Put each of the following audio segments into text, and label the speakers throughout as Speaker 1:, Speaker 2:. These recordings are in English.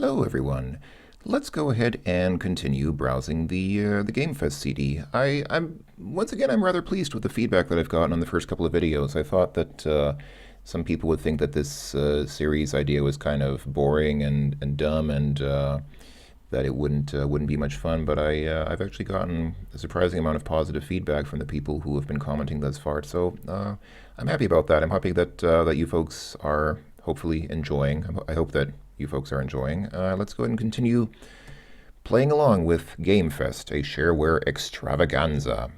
Speaker 1: Hello everyone. Let's go ahead and continue browsing the Gamefest CD. Once again, I'm rather pleased with the feedback that I've gotten on the first couple of videos. I thought that some people would think that this series idea was kind of boring and dumb and that it wouldn't be much fun, but I've actually gotten a surprising amount of positive feedback from the people who have been commenting thus far. So I'm happy about that. I'm happy that that you folks are hopefully enjoying. I hope that you folks are enjoying. Let's go ahead and continue playing along with Gamefest, a shareware extravaganza.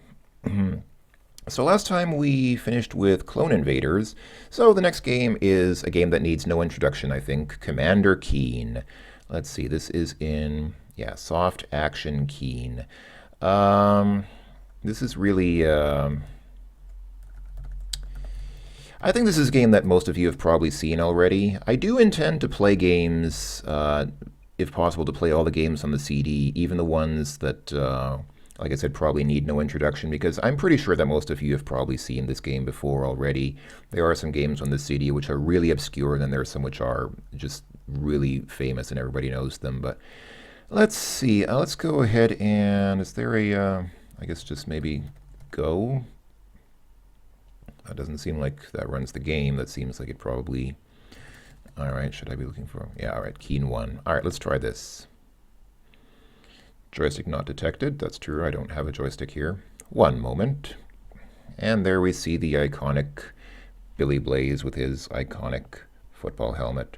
Speaker 1: So last time we finished with Clone Invaders, so the next game is a game that needs no introduction, I think, Commander Keen. Let's see, this is in, soft action Keen. This is really, I think this is a game that most of you have probably seen already. I do intend to play games, if possible, to play all the games on the CD, even the ones that, like I said, probably need no introduction, because I'm pretty sure that most of you have probably seen this game before already. There are some games on the CD which are really obscure, and then there are some which are just really famous and everybody knows them. But let's see, let's go ahead and, is there a, I guess just maybe go? That doesn't seem like that runs the game. That seems like it probably... Alright, should I be looking for... Yeah, alright, Keen 1. Alright, let's try this. Joystick not detected. That's true, I don't have a joystick here. One moment. And there we see the iconic Billy Blaze with his iconic football helmet.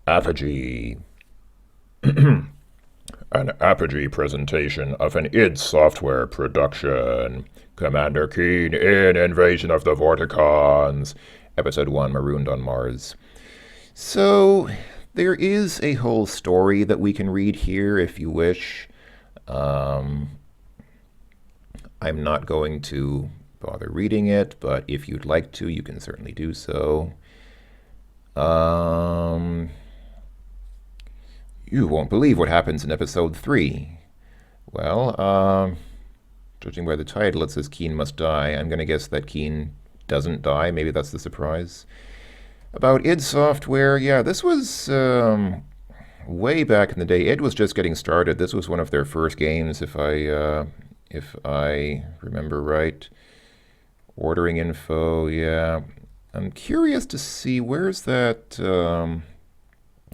Speaker 1: Apogee. An Apogee presentation of an id Software production. Commander Keen in Invasion of the Vorticons. Episode 1, Marooned on Mars. So, there is a whole story that we can read here if you wish. I'm not going to bother reading it, but if you'd like to, you can certainly do so. You won't believe what happens in episode 3. Well, judging by the title, it says Keen must die. I'm going to guess that Keen doesn't die. Maybe that's the surprise. About id Software, yeah, this was way back in the day. Id was just getting started. This was one of their first games, if I remember right. Ordering info, yeah. I'm curious to see, where's that...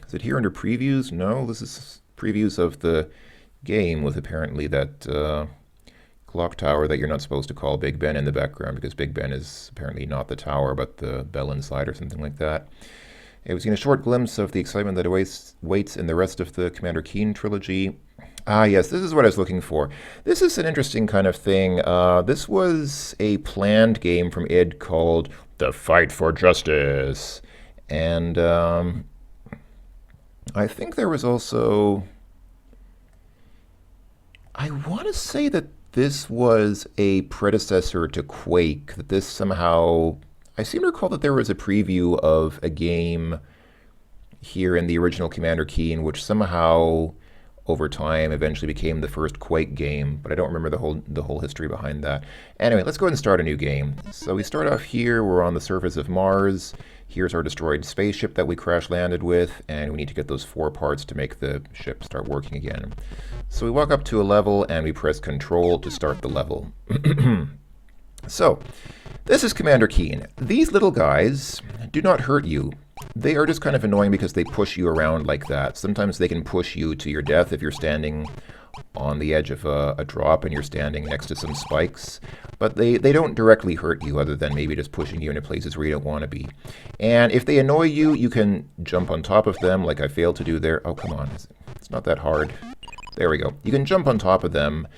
Speaker 1: is it here under previews? No, this is previews of the game with apparently that clock tower that you're not supposed to call Big Ben in the background, because Big Ben is apparently not the tower but the bell inside or something like that. It was in a short glimpse of the excitement that waits in the rest of the Commander Keen trilogy. Ah yes, this is what I was looking for. This is an interesting kind of thing. This was a planned game from id called The Fight for Justice. And I think there was also... I want to say that this was a predecessor to Quake, that this somehow... I seem to recall that there was a preview of a game here in the original Commander Keen, which somehow, over time, eventually became the first Quake game, but I don't remember the whole history behind that. Anyway, let's go ahead and start a new game. So we start off here, we're on the surface of Mars. Here's our destroyed spaceship that we crash-landed with, and we need to get those 4 parts to make the ship start working again. So we walk up to a level, and we press Control to start the level. So, this is Commander Keen. These little guys do not hurt you. They are just kind of annoying because they push you around like that. Sometimes they can push you to your death if you're standing on the edge of a drop and you're standing next to some spikes. But they don't directly hurt you other than maybe just pushing you into places where you don't want to be. And if they annoy you, you can jump on top of them like I failed to do there. Oh, come on. It's not that hard. There we go. You can jump on top of them,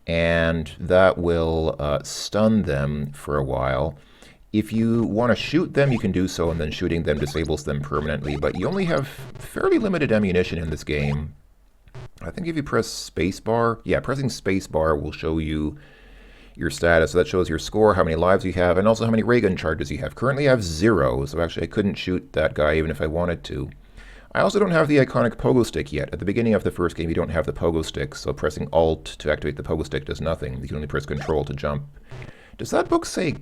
Speaker 1: and that will stun them for a while. If you want to shoot them, you can do so, and then shooting them disables them permanently. But you only have fairly limited ammunition in this game. I think if you press spacebar, yeah, pressing spacebar will show you your status. So that shows your score, how many lives you have, and also how many ray gun charges you have. Currently I have 0, so actually I couldn't shoot that guy even if I wanted to. I also don't have the iconic pogo stick yet. At the beginning of the first game you don't have the pogo stick, so pressing Alt to activate the pogo stick does nothing. You can only press Control to jump. Does that book say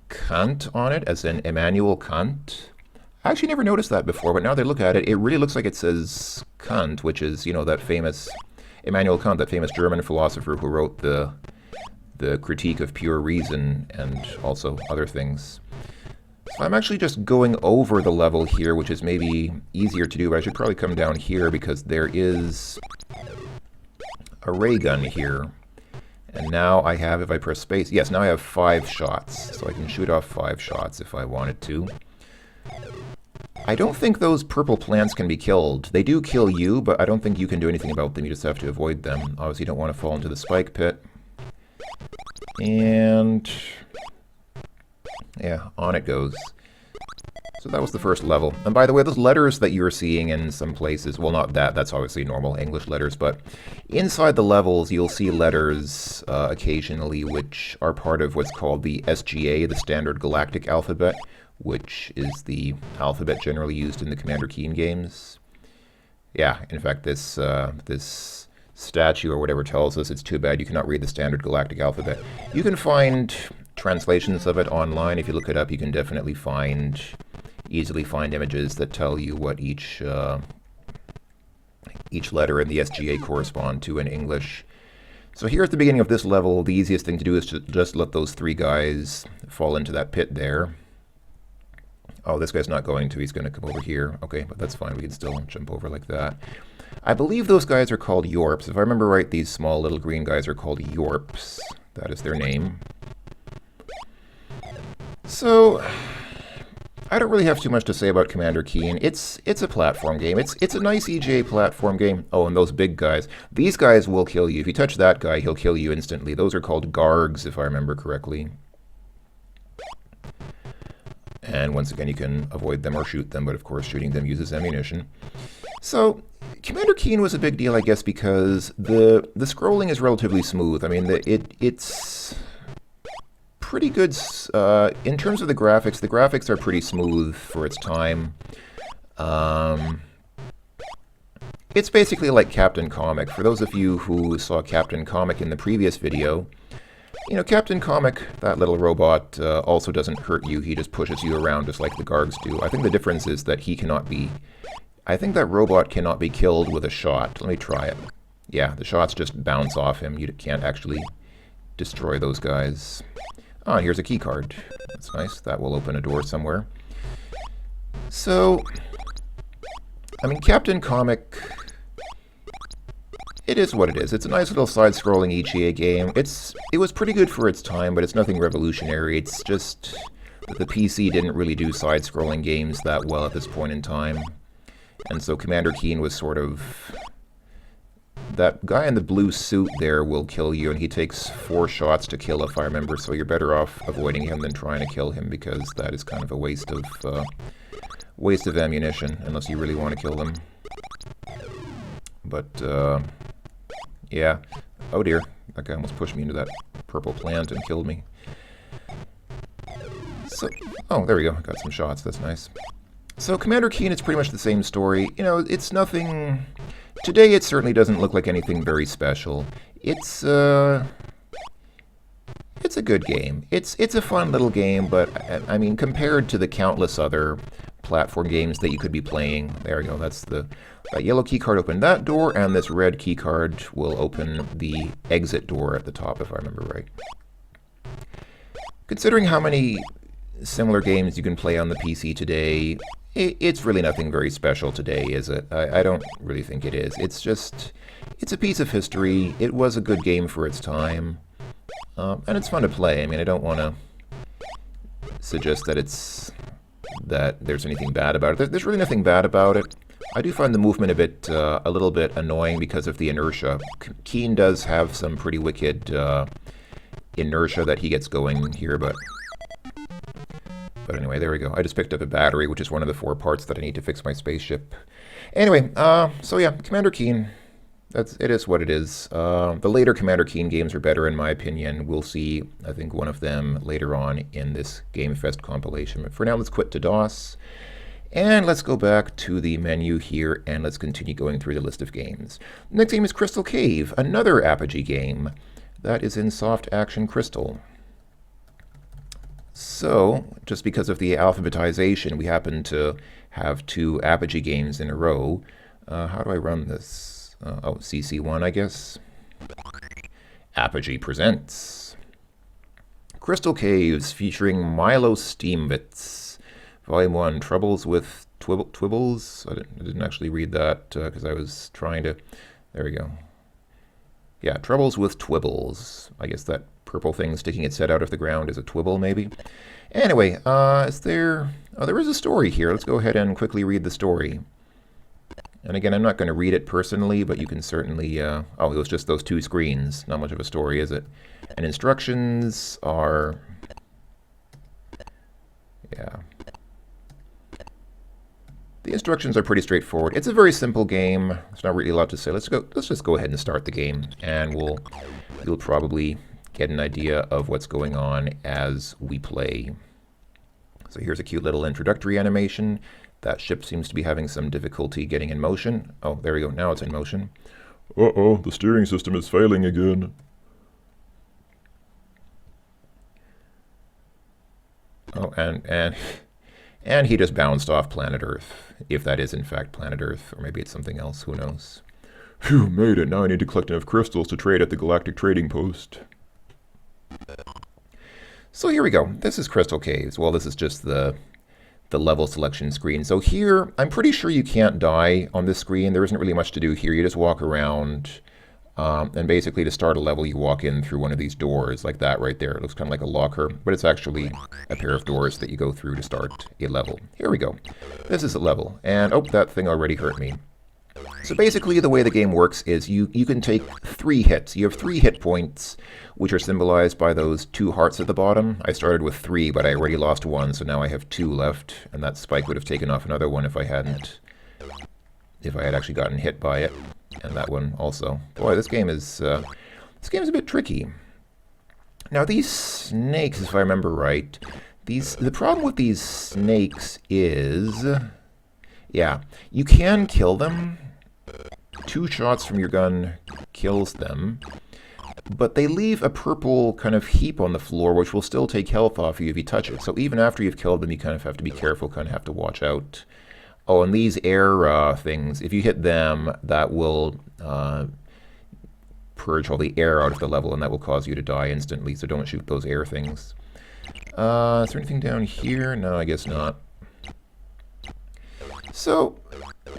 Speaker 1: Kant on it, as in Immanuel Kant? I actually never noticed that before, but now that I look at it, it really looks like it says Kant, which is, you know, that famous Immanuel Kant, that famous German philosopher who wrote the Critique of Pure Reason and also other things. So I'm actually just going over the level here, which is maybe easier to do, but I should probably come down here because there is a ray gun here. And now I have, if I press space, yes, now I have 5 shots. So I can shoot off 5 shots if I wanted to. I don't think those purple plants can be killed. They do kill you, but I don't think you can do anything about them. You just have to avoid them. Obviously, you don't want to fall into the spike pit. And yeah, on it goes. So that was the first level. And by the way, those letters that you're seeing in some places, well, not that, that's obviously normal English letters, but inside the levels, you'll see letters occasionally which are part of what's called the SGA, the Standard Galactic Alphabet, which is the alphabet generally used in the Commander Keen games. Yeah, in fact, this statue or whatever tells us it's too bad you cannot read the Standard Galactic Alphabet. You can find translations of it online. If you look it up, you can definitely easily find images that tell you what each letter in the SGA correspond to in English. So here at the beginning of this level, the easiest thing to do is to just let those 3 guys fall into that pit there. Oh, this guy's not going to. He's going to come over here. Okay, but that's fine. We can still jump over like that. I believe those guys are called Yorps. If I remember right, these small little green guys are called Yorps. That is their name. So, I don't really have too much to say about Commander Keen. It's a platform game. It's a nice EGA platform game. Oh, and those big guys. These guys will kill you. If you touch that guy, he'll kill you instantly. Those are called Gargs, if I remember correctly. And once again, you can avoid them or shoot them, but of course shooting them uses ammunition. So, Commander Keen was a big deal, I guess, because the scrolling is relatively smooth. I mean, it's pretty good. In terms of the graphics are pretty smooth for its time. It's basically like Captain Comic. For those of you who saw Captain Comic in the previous video, you know, Captain Comic, that little robot, also doesn't hurt you. He just pushes you around just like the Gargs do. I think the difference is that I think that robot cannot be killed with a shot. Let me try it. Yeah, the shots just bounce off him. You can't actually destroy those guys. Ah, here's a key card. That's nice. That will open a door somewhere. So, I mean, Captain Comic, it is what it is. It's a nice little side-scrolling EGA game. It was pretty good for its time, but it's nothing revolutionary. It's just that the PC didn't really do side-scrolling games that well at this point in time. And so Commander Keen was sort of... That guy in the blue suit there will kill you, and he takes 4 shots to kill, if I remember, so you're better off avoiding him than trying to kill him, because that is kind of a waste of ammunition, unless you really want to kill them. But, yeah. Oh dear, that guy almost pushed me into that purple plant and killed me. So, oh, there we go, got some shots, that's nice. So Commander Keen, it's pretty much the same story. You know, it's nothing... Today it certainly doesn't look like anything very special. It's a good game. It's a fun little game, but I mean, compared to the countless other platform games that you could be playing, there we go, that's that yellow key card opened that door, and this red key card will open the exit door at the top, if I remember right. Considering how many similar games you can play on the PC today, it's really nothing very special today, is it? I don't really think it is. It's just, it's a piece of history. It was a good game for its time. And it's fun to play. I mean, I don't want to suggest that there's anything bad about it. There's really nothing bad about it. I do find the movement a little bit annoying because of the inertia. Keen does have some pretty wicked inertia that he gets going here, but anyway, there we go. I just picked up a battery, which is one of the 4 parts that I need to fix my spaceship. Anyway, so yeah, Commander Keen, it is what it is. The later Commander Keen games are better, in my opinion. We'll see, I think, one of them later on in this Gamefest compilation. But for now, let's quit to DOS, and let's go back to the menu here, and let's continue going through the list of games. The next game is Crystal Cave, another Apogee game that is in Soft Action Crystal. So, just because of the alphabetization, we happen to have two Apogee games in a row. How do I run this? Oh, CC1, I guess. Apogee presents Crystal Caves featuring Milo Steambits. Volume 1, Troubles with Twibbles. I didn't actually read that because I was trying to... There we go. Yeah, Troubles with Twibbles. I guess that purple thing sticking its head out of the ground is a Twibble, maybe. Anyway, is there... Oh, there is a story here. Let's go ahead and quickly read the story. And again, I'm not going to read it personally, but you can certainly... oh, it was just those two screens. Not much of a story, is it? And instructions are... Yeah. The instructions are pretty straightforward. It's a very simple game. There's not really a lot to say. Let's just go ahead and start the game, and you'll probably get an idea of what's going on as we play. So here's a cute little introductory animation. That ship seems to be having some difficulty getting in motion. Oh, there we go. Now it's in motion.
Speaker 2: Uh-oh, the steering system is failing again.
Speaker 1: Oh, and he just bounced off planet Earth, if that is in fact planet Earth, or maybe it's something else, who knows.
Speaker 2: Phew, made it. Now I need to collect enough crystals to trade at the Galactic Trading Post.
Speaker 1: So here we go. This is Crystal Caves. Well, this is just the level selection screen. So here, I'm pretty sure you can't die on this screen. There isn't really much to do here. You just walk around, and basically to start a level, you walk in through one of these doors, like that right there. It looks kind of like a locker, but it's actually a pair of doors that you go through to start a level. Here we go. This is a level, and oh, that thing already hurt me. So basically the way the game works is you can take 3 hits. You have 3 hit points, which are symbolized by those 2 hearts at the bottom. I started with 3, but I already lost 1, so now I have 2 left, and that spike would have taken off another one if I had actually gotten hit by it. And that one also. Boy, this game is a bit tricky. Now these snakes, if I remember right, the problem with these snakes is, yeah, you can kill them. 2 shots from your gun kills them, but they leave a purple kind of heap on the floor, which will still take health off you if you touch it. So even after you've killed them, you kind of have to be careful, kind of have to watch out. Oh, and these air things, if you hit them, that will purge all the air out of the level, and that will cause you to die instantly, so don't shoot those air things. Is there anything down here? No, I guess not. So,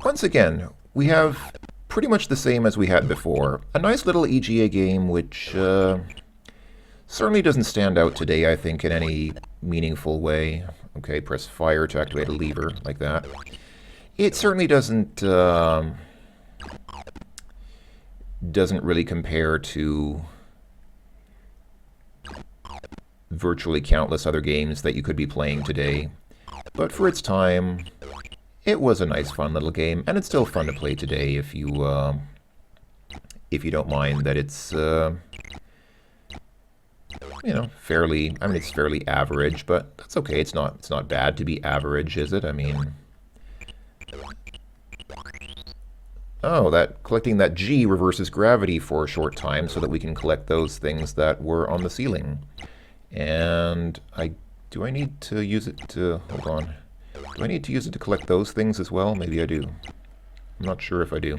Speaker 1: once again, we have pretty much the same as we had before. A nice little EGA game which certainly doesn't stand out today, I think, in any meaningful way. Okay, press fire to activate a lever, like that. It certainly doesn't really compare to virtually countless other games that you could be playing today. But for its time, it was a nice, fun little game, and it's still fun to play today if you don't mind that it's you know, fairly. I mean, it's fairly average, but that's okay. It's not bad to be average, is it? I mean. Oh, collecting that G reverses gravity for a short time so that we can collect those things that were on the ceiling. And do I need to use it to, hold on. Do I need to use it to collect those things as well? Maybe I do. I'm not sure if I do.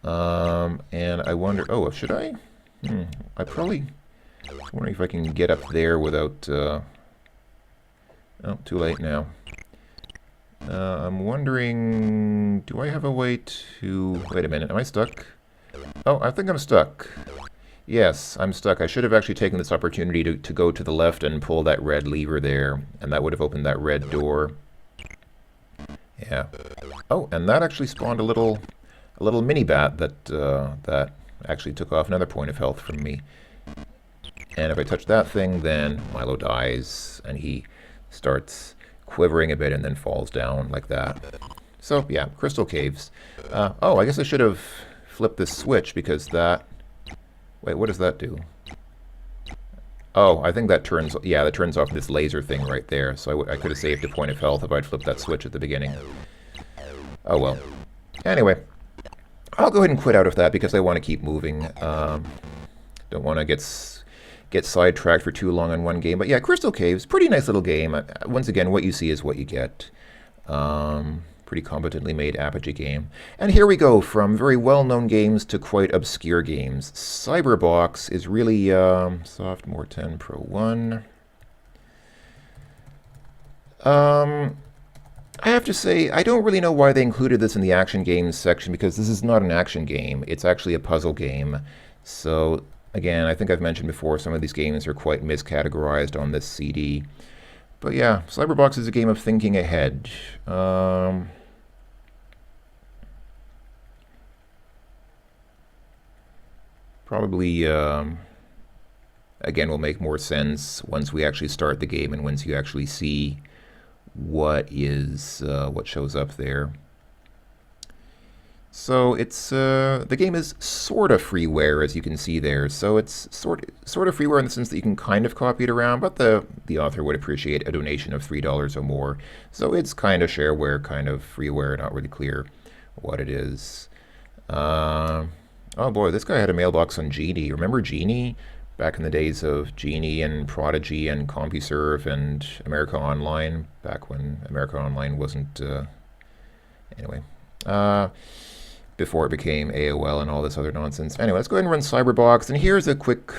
Speaker 1: And I wonder, oh, should I? I probably, I'm wondering if I can get up there without, oh, too late now. I'm wondering, do I have a way to... Wait a minute, am I stuck? Oh, I think I'm stuck. Yes, I'm stuck. I should have actually taken this opportunity to go to the left and pull that red lever there, and that would have opened that red door. Yeah. Oh, and that actually spawned a little mini-bat that actually took off another point of health from me. And if I touch that thing, then Milo dies, and he starts quivering a bit and then falls down like that. So yeah, Crystal Caves. Oh, I guess I should have flipped this switch because that... Wait, what does that do? Oh, I think that turns... Yeah, that turns off this laser thing right there. So I could have saved a point of health if I'd flipped that switch at the beginning. Oh well. Anyway, I'll go ahead and quit out of that because I want to keep moving. Don't want to get get sidetracked for too long on one game. But yeah, Crystal Caves, pretty nice little game. Once again, what you see is what you get. Pretty competently made Apogee game. And here we go, from very well-known games to quite obscure games. Cyberbox is really Sophomore 10 Pro 1. I have to say, I don't really know why they included this in the action games section, because this is not an action game. It's actually a puzzle game. So, again, I think I've mentioned before, some of these games are quite miscategorized on this CD. But yeah, Cyberbox is a game of thinking ahead. Probably, again, will make more sense once we actually start the game and once you actually see what shows up there. So it's the game is sort of freeware, as you can see there. So it's sort of freeware in the sense that you can kind of copy it around, but the author would appreciate a donation of $3 or more. So it's kind of shareware, kind of freeware. Not really clear what it is. Oh boy, this guy had a mailbox on Genie. Remember Genie? Back in the days of Genie and Prodigy and CompuServe and America Online, back when America Online wasn't, anyway, before it became AOL and all this other nonsense. Anyway, let's go ahead and run Cyberbox, and here's a quick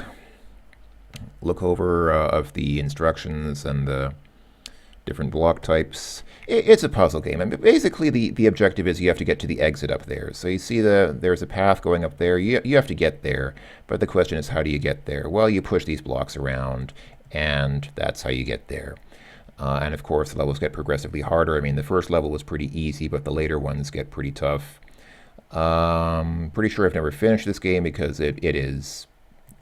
Speaker 1: look over of the instructions and the different block types. It's a puzzle game, and basically the objective is you have to get to the exit up there. So you see there's a path going up there. You have to get there, but the question is, how do you get there? Well, you push these blocks around, and that's how you get there. And of course, the levels get progressively harder. I mean, the first level was pretty easy, but the later ones get pretty tough. Pretty sure I've never finished this game because it is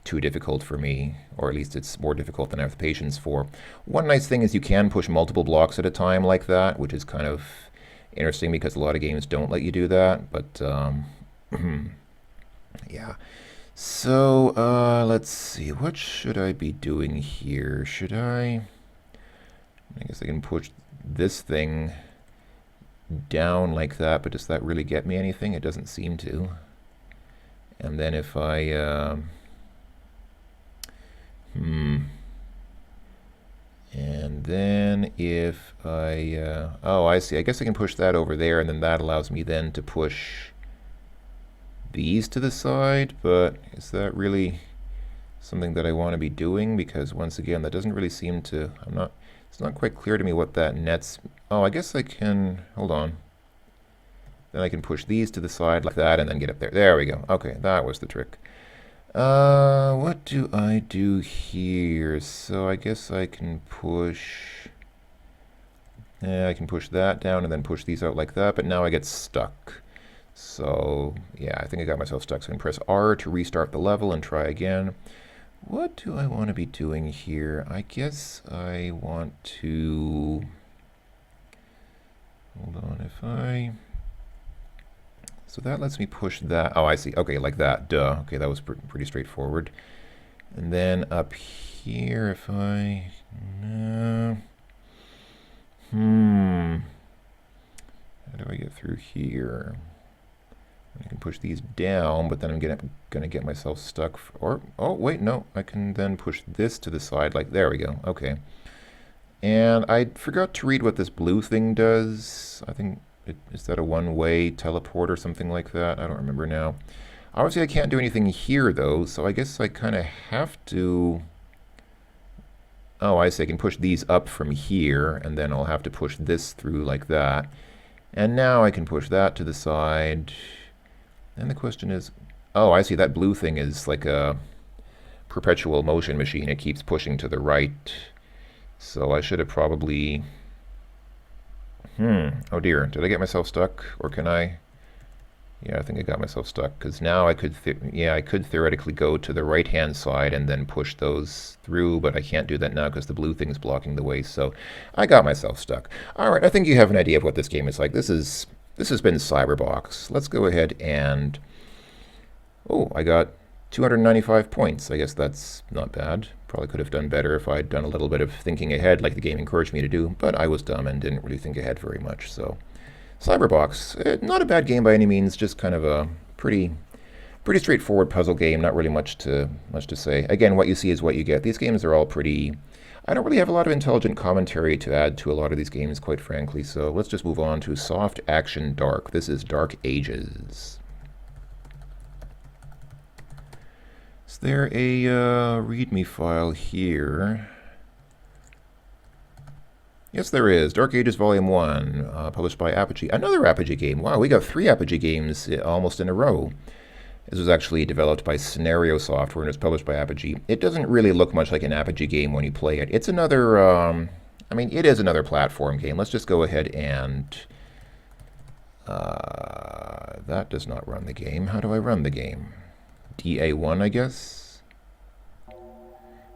Speaker 1: too difficult for me, or at least it's more difficult than I have the patience for. One nice thing is you can push multiple blocks at a time like that, which is kind of interesting because a lot of games don't let you do that, but yeah. So let's see, what should I be doing here? I guess I can push this thing down like that, but does that really get me anything? It doesn't seem to. And then if I and then if I, oh, I see. I guess I can push that over there, and then that allows me then to push these to the side, but is that really something that I want to be doing? Because once again, that doesn't really seem to, it's not quite clear to me what that nets. Oh, I guess I can, hold on. Then I can push these to the side like that and then get up there. There we go. Okay, that was the trick. What do I do here? So I guess I can push, I can push that down and then push these out like that, but now I get stuck. So yeah, I think I got myself stuck. So I can press R to restart the level and try again. What do I want to be doing here? I guess I want to, hold on, if I, so that lets me push that. Oh, I see. Okay, like that. Duh. Okay, that was pretty straightforward. And then up here, if I, how do I get through here? I can push these down, but then I'm gonna get myself stuck. Or, oh wait, no, I can then push this to the side. Like, there we go. Okay. And I forgot to read what this blue thing does. I think. Is that a one-way teleport or something like that? I don't remember now. Obviously, I can't do anything here, though, so I guess I kind of have to... Oh, I see. I can push these up from here, and then I'll have to push this through like that. And now I can push that to the side. And the question is... Oh, I see. That blue thing is like a perpetual motion machine. It keeps pushing to the right. So I should have probably... Oh dear, did I get myself stuck, or can I? Yeah, I think I got myself stuck, because now I could, I could theoretically go to the right-hand side and then push those through, but I can't do that now because the blue thing's blocking the way, so I got myself stuck. All right, I think you have an idea of what this game is like. This has been Cyberbox. Let's go ahead and, oh, I got 295 points. I guess that's not bad. Probably could have done better if I'd done a little bit of thinking ahead like the game encouraged me to do, but I was dumb and didn't really think ahead very much. So Cyberbox, not a bad game by any means, just kind of a pretty Pretty straightforward puzzle game, not really much to say. Again, what you see is what you get. These games are all pretty... I don't really have a lot of intelligent commentary to add to a lot of these games, quite frankly, so let's just move on to Soft Action Dark. This is Dark Ages. Is there a README file here? Yes, there is. Dark Ages Volume 1, published by Apogee. Another Apogee game. Wow, we got 3 Apogee games almost in a row. This was actually developed by Scenario Software and is published by Apogee. It doesn't really look much like an Apogee game when you play it. It's another, I mean, it is another platform game. Let's just go ahead and... that does not run the game. How do I run the game? DA1, I guess?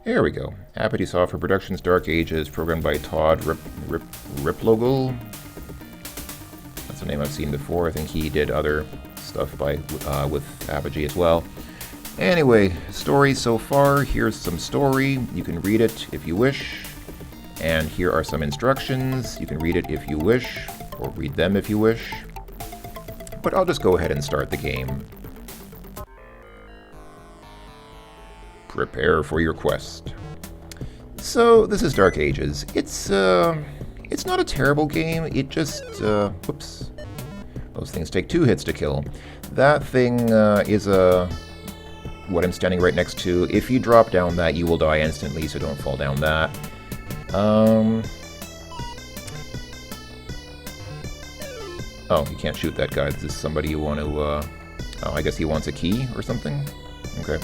Speaker 1: There we go. Apogee Software Productions, Dark Ages, programmed by Todd Riplogel. That's a name I've seen before. I think he did other stuff by with Apogee as well. Anyway, story so far. Here's some story. You can read it if you wish. And here are some instructions. You can read it if you wish, or read them if you wish. But I'll just go ahead and start the game. Prepare for your quest. So, this is Dark Ages. It's not a terrible game. It just, whoops. Those things take 2 hits to kill. That thing is what I'm standing right next to. If you drop down that, you will die instantly, so don't fall down that. Oh, you can't shoot that guy. This is somebody you want to, oh, I guess he wants a key or something? Okay.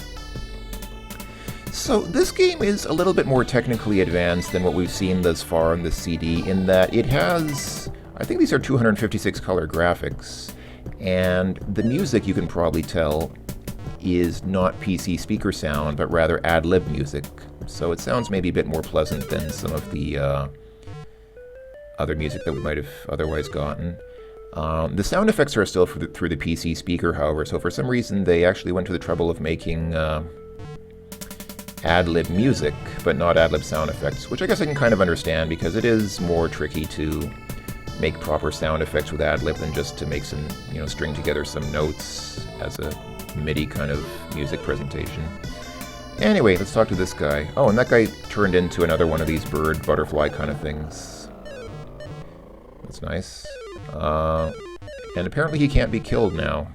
Speaker 1: So, this game is a little bit more technically advanced than what we've seen thus far on the CD, in that it has... I think these are 256 color graphics, and the music, you can probably tell, is not PC speaker sound, but rather ad-lib music. So it sounds maybe a bit more pleasant than some of the other music that we might have otherwise gotten. The sound effects are still through the PC speaker, however, so for some reason they actually went to the trouble of making ad-lib music, but not ad-lib sound effects, which I guess I can kind of understand, because it is more tricky to make proper sound effects with ad-lib than just to make some, you know, string together some notes as a MIDI kind of music presentation. Anyway, let's talk to this guy. Oh, and that guy turned into another one of these bird, butterfly kind of things. That's nice. And apparently he can't be killed now.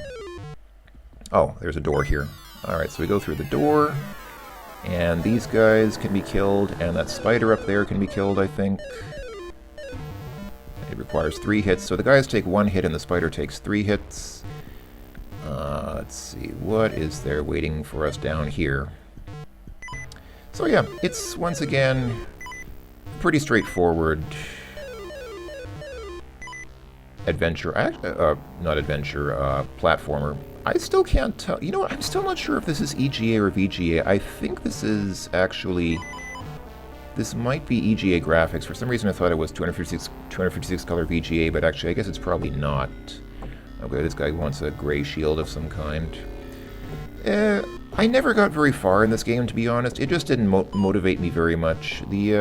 Speaker 1: Oh, there's a door here. Alright, so we go through the door, and these guys can be killed, and that spider up there can be killed, I think. It requires 3 hits, so the guys take 1 hit and the spider takes 3 hits. Let's see, what is there waiting for us down here? So yeah, it's once again pretty straightforward adventure, not adventure, platformer. I still can't tell, you know what, I'm still not sure if this is EGA or VGA. I think this is actually... This might be EGA graphics. For some reason I thought it was 256 color VGA, but actually I guess it's probably not. Okay, this guy wants a gray shield of some kind. I never got very far in this game, to be honest. It just didn't motivate me very much. The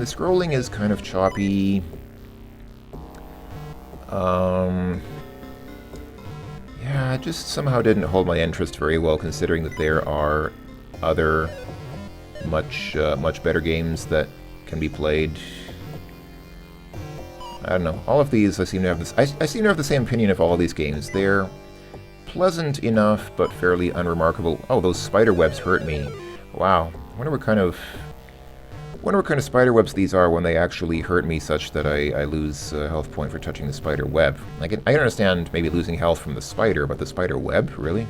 Speaker 1: scrolling is kind of choppy. Yeah, it just somehow didn't hold my interest very well, considering that there are other much better games that can be played. I don't know. All of these, I seem to have this. I seem to have the same opinion of all of these games. They're pleasant enough, but fairly unremarkable. Oh, those spider webs hurt me. Wow. I wonder what kind of spider webs these are when they actually hurt me, such that I lose a health point for touching the spider web. I can understand maybe losing health from the spider, but the spider web, really?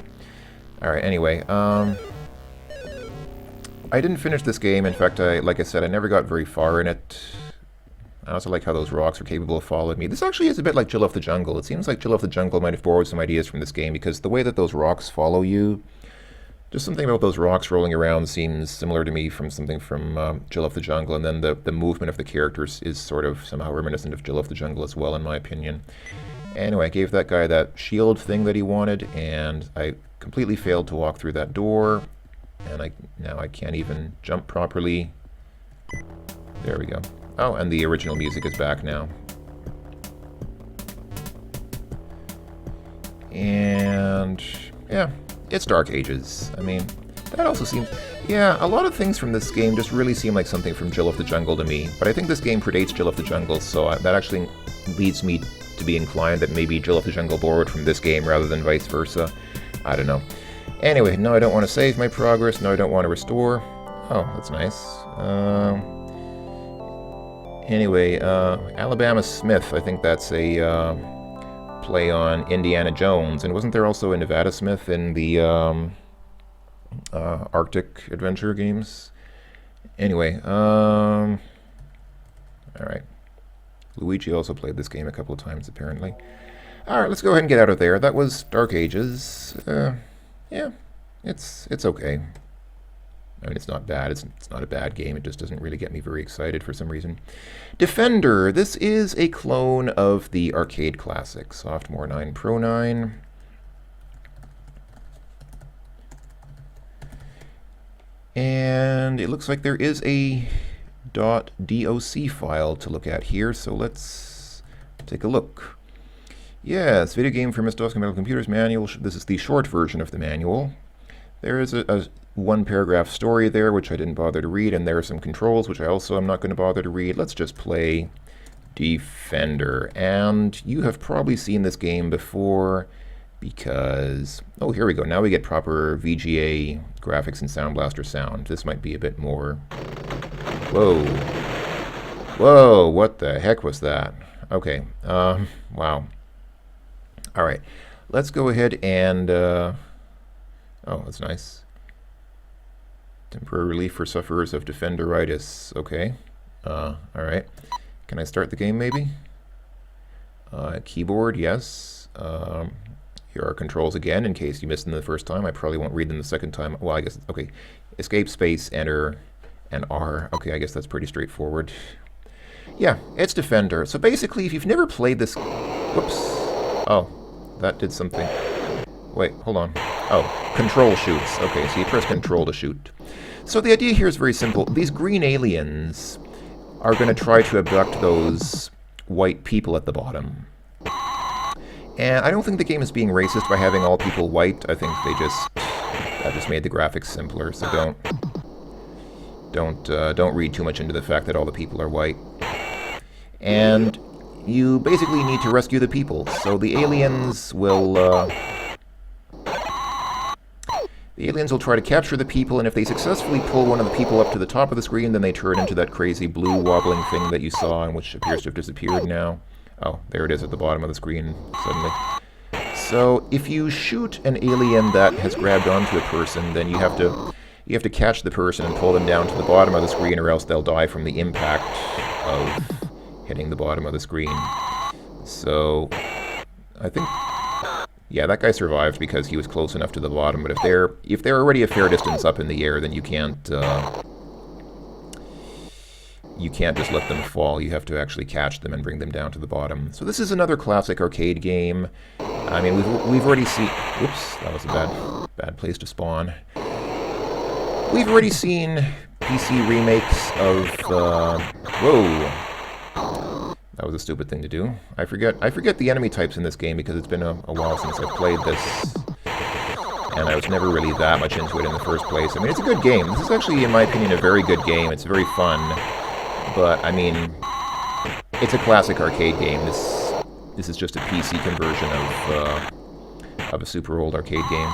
Speaker 1: All right. Anyway, I didn't finish this game. In fact, like I said, I never got very far in it. I also like how those rocks are capable of following me. This actually is a bit like Jill of the Jungle. It seems like Jill of the Jungle might have borrowed some ideas from this game, because the way that those rocks follow you, just something about those rocks rolling around seems similar to me from something from Jill of the Jungle, and then the movement of the characters is sort of somehow reminiscent of Jill of the Jungle as well, in my opinion. Anyway, I gave that guy that shield thing that he wanted, and I completely failed to walk through that door, and now I can't even jump properly. There we go. Oh, and the original music is back now. And yeah, it's Dark Ages. I mean, that also seems... Yeah, a lot of things from this game just really seem like something from Jill of the Jungle to me, but I think this game predates Jill of the Jungle, so that actually leads me to be inclined that maybe Jill of the Jungle borrowed from this game rather than vice versa. I don't know. Anyway, no, I don't want to save my progress. No, I don't want to restore. Oh, that's nice. Anyway, Alabama Smith, I think that's a play on Indiana Jones. And wasn't there also a Nevada Smith in the Arctic adventure games? Anyway, alright. Luigi also played this game a couple of times, apparently. Alright, let's go ahead and get out of there. That was Dark Ages. Yeah, it's okay. I mean, it's not bad. It's not a bad game. It just doesn't really get me very excited for some reason. Defender. This is a clone of the arcade classic. Sophomore 9 Pro 9. And it looks like there is a .doc file to look at here, so let's take a look. Yes, video game for MS-DOS compatible computers manual. This is the short version of the manual. There is a one-paragraph story there, which I didn't bother to read, and there are some controls, which I also am not going to bother to read. Let's just play Defender. And you have probably seen this game before, because... Oh, here we go. Now we get proper VGA graphics and Sound Blaster sound. This might be a bit more... Whoa. Whoa, what the heck was that? Okay, wow. Alright, let's go ahead and... oh, that's nice. Temporary relief for sufferers of defenderitis. Okay. Alright. Can I start the game, maybe? Keyboard, yes. Here are controls again, in case you missed them the first time. I probably won't read them the second time. Well, I guess, okay. Escape, space, enter, and R. Okay, I guess that's pretty straightforward. Yeah, it's Defender. So basically, if you've never played this... Whoops. Oh, that did something. Wait, hold on. Oh, control shoots. Okay, so you press control to shoot. So the idea here is very simple. These green aliens are going to try to abduct those white people at the bottom. And I don't think the game is being racist by having all people white. I think that just made the graphics simpler. So don't read too much into the fact that all the people are white. And you basically need to rescue the people. So the aliens will try to capture the people, and if they successfully pull one of the people up to the top of the screen, then they turn into that crazy blue wobbling thing that you saw, and which appears to have disappeared now. Oh, there it is at the bottom of the screen, suddenly. So, if you shoot an alien that has grabbed onto a person, then you have to catch the person and pull them down to the bottom of the screen, or else they'll die from the impact of hitting the bottom of the screen. So, I think... Yeah, that guy survived because he was close enough to the bottom, but if they're already a fair distance up in the air, then you can't just let them fall. You have to actually catch them and bring them down to the bottom. So this is another classic arcade game. I mean, we've already seen... Oops, that was a bad place to spawn. We've already seen PC remakes of... whoa. That was a stupid thing to do. I forget the enemy types in this game because it's been a while since I've played this. And I was never really that much into it in the first place. I mean, it's a good game. This is actually, in my opinion, a very good game. It's very fun. But, I mean, it's a classic arcade game. This is just a PC conversion of a super old arcade game.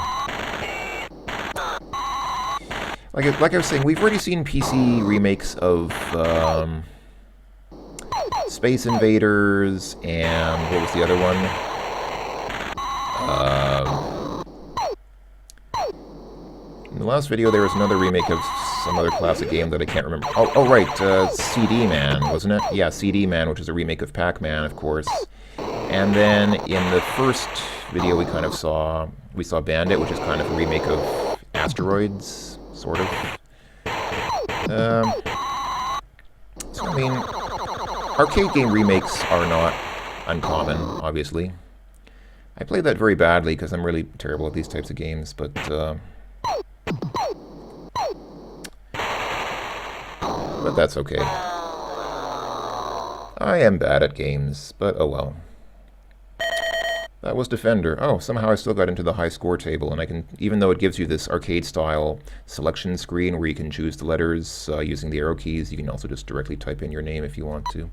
Speaker 1: Like I was saying, we've already seen PC remakes of... Space Invaders, and what was the other one? In the last video, there was another remake of some other classic game that I can't remember. Oh right, CD-Man, wasn't it? Yeah, CD-Man, which is a remake of Pac-Man, of course. And then in the first video, we saw Bandit, which is kind of a remake of Asteroids, sort of. So I mean. Arcade game remakes are not uncommon, obviously. I played that very badly because I'm really terrible at these types of games, but that's okay. I am bad at games, but oh well. That was Defender. Oh, somehow I still got into the high score table, and I can, even though it gives you this arcade-style selection screen where you can choose the letters using the arrow keys, you can also just directly type in your name if you want to.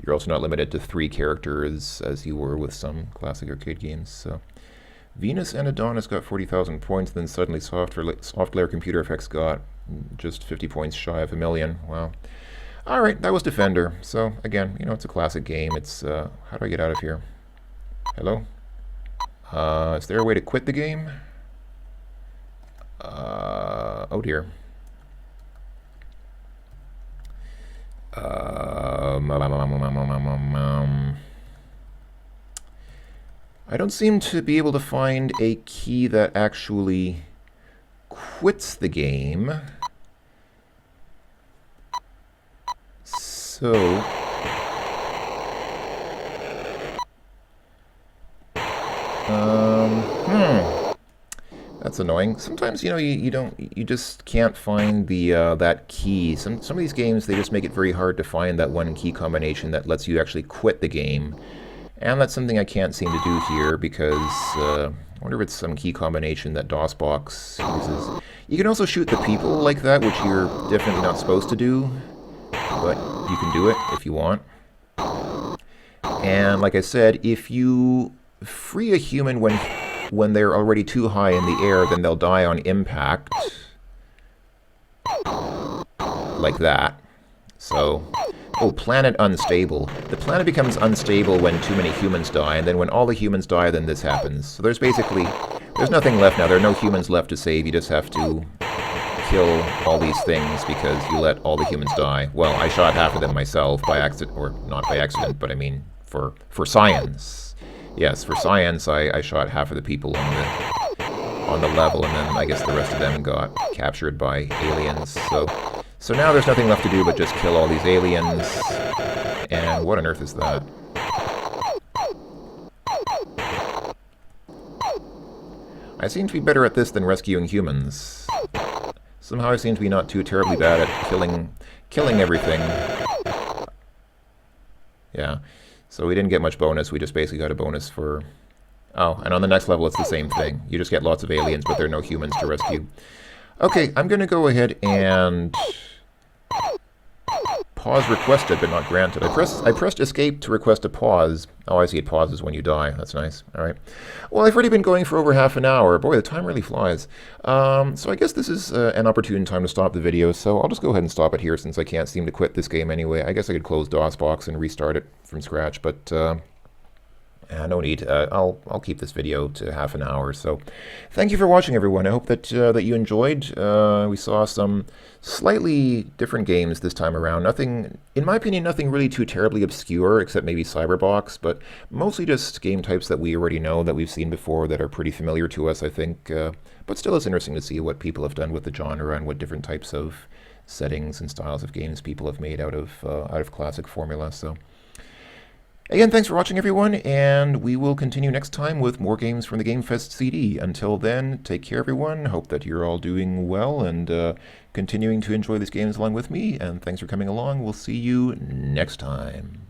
Speaker 1: You're also not limited to 3 characters as you were with some classic arcade games. So, Venus and Adonis got 40,000 points, then suddenly Soft Layer Computer Effects got just 50 points shy of 1,000,000. Wow. All right, that was Defender. So again, it's a classic game. It's how do I get out of here? Hello? Is there a way to quit the game? Oh dear. I don't seem to be able to find a key that actually quits the game. So... That's annoying. Sometimes, you just can't find the that key. Some of these games, they just make it very hard to find that one key combination that lets you actually quit the game. And that's something I can't seem to do here because I wonder if it's some key combination that DOSBox uses. You can also shoot the people like that, which you're definitely not supposed to do, but you can do it if you want. And like I said, if you free a human when they're already too high in the air, then they'll die on impact. Like that. So, planet unstable. The planet becomes unstable when too many humans die, and then when all the humans die, then this happens. So there's nothing left now. There are no humans left to save. You just have to kill all these things because you let all the humans die. Well, I shot half of them myself by accident, or not by accident, but I mean for science. Yes, for science, I shot half of the people on the level, and then I guess the rest of them got captured by aliens. So now there's nothing left to do but just kill all these aliens. And what on earth is that? I seem to be better at this than rescuing humans. Somehow I seem to be not too terribly bad at killing everything. Yeah. So we didn't get much bonus, we just basically got a bonus for... Oh, and on the next level it's the same thing. You just get lots of aliens, but there are no humans to rescue. Okay, I'm going to go ahead and... Pause requested, but not granted. I pressed escape to request a pause. Oh, I see, it pauses when you die. That's nice. All right. Well, I've already been going for over half an hour. Boy, the time really flies. So I guess this is an opportune time to stop the video, so I'll just go ahead and stop it here since I can't seem to quit this game anyway. I guess I could close DOSBox and restart it from scratch, but... no need. I'll keep this video to half an hour. So, thank you for watching, everyone. I hope that you enjoyed. We saw some slightly different games this time around. Nothing, in my opinion, nothing really too terribly obscure, except maybe Cyberbox, but mostly just game types that we already know, that we've seen before, that are pretty familiar to us, I think. But still, it's interesting to see what people have done with the genre and what different types of settings and styles of games people have made out of classic formula. So. Again, thanks for watching, everyone, and we will continue next time with more games from the Gamefest CD. Until then, take care, everyone. Hope that you're all doing well and continuing to enjoy these games along with me, and thanks for coming along. We'll see you next time.